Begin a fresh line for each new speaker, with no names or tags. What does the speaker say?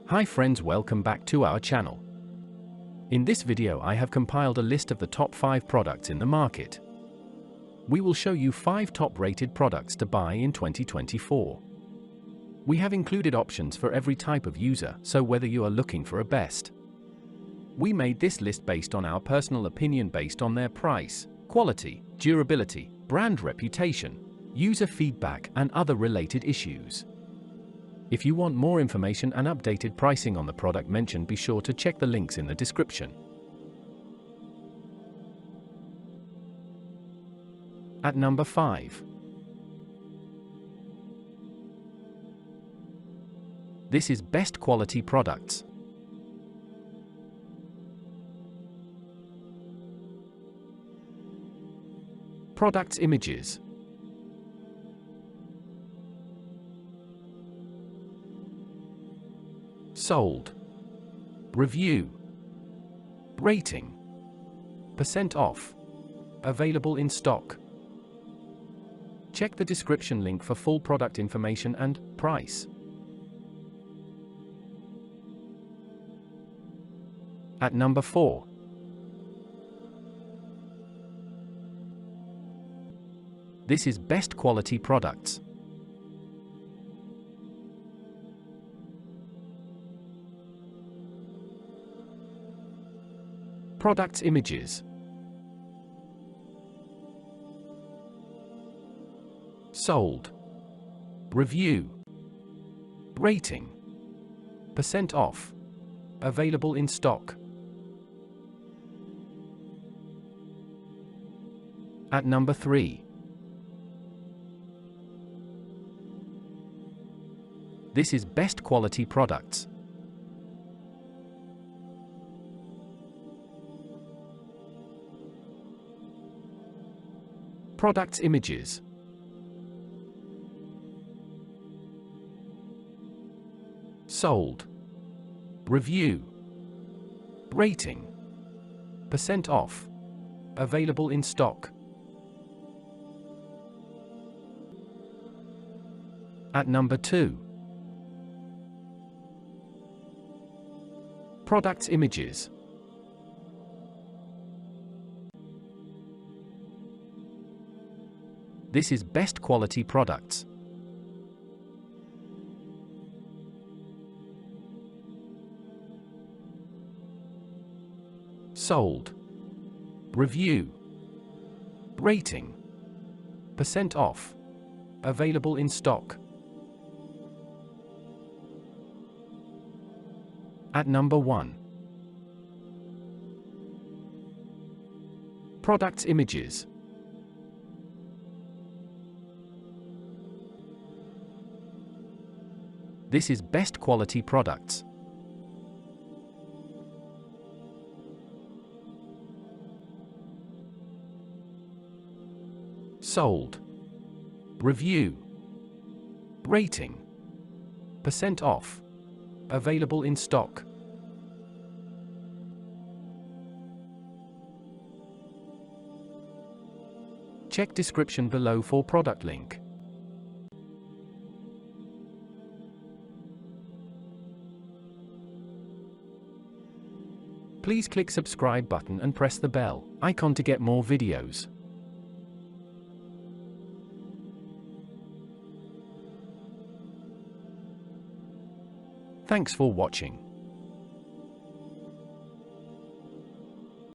Hi friends, welcome back to our channel. In this video I have compiled a list of the top 5 products in the market. We will show you 5 top rated products to buy in 2024. We have included options for every type of user, so whether you are looking for a best. We made this list based on our personal opinion based on their price, quality, durability, brand reputation, user feedback and other related issues. If you want more information and updated pricing on the product mentioned, be sure to check the links in the description. At number 5. This is best quality products. Products images. Sold. Review. Rating. % off. Available in stock. Check the description link for full product information and price. At number 4. This is best quality products. Products images. Sold. Review. Rating. % off. Available in stock. At number 3. This is best quality products. Products images. Sold. Review. Rating. % off. Available in stock. At number 2. Products images. This is best quality products. Sold. Review. Rating. % off. Available in stock. At number 1. Products images. This is best quality products. Sold. Review. Rating. % off. Available in stock. Check description below for product link. Please click subscribe button and press the bell icon to get more videos. Thanks for watching.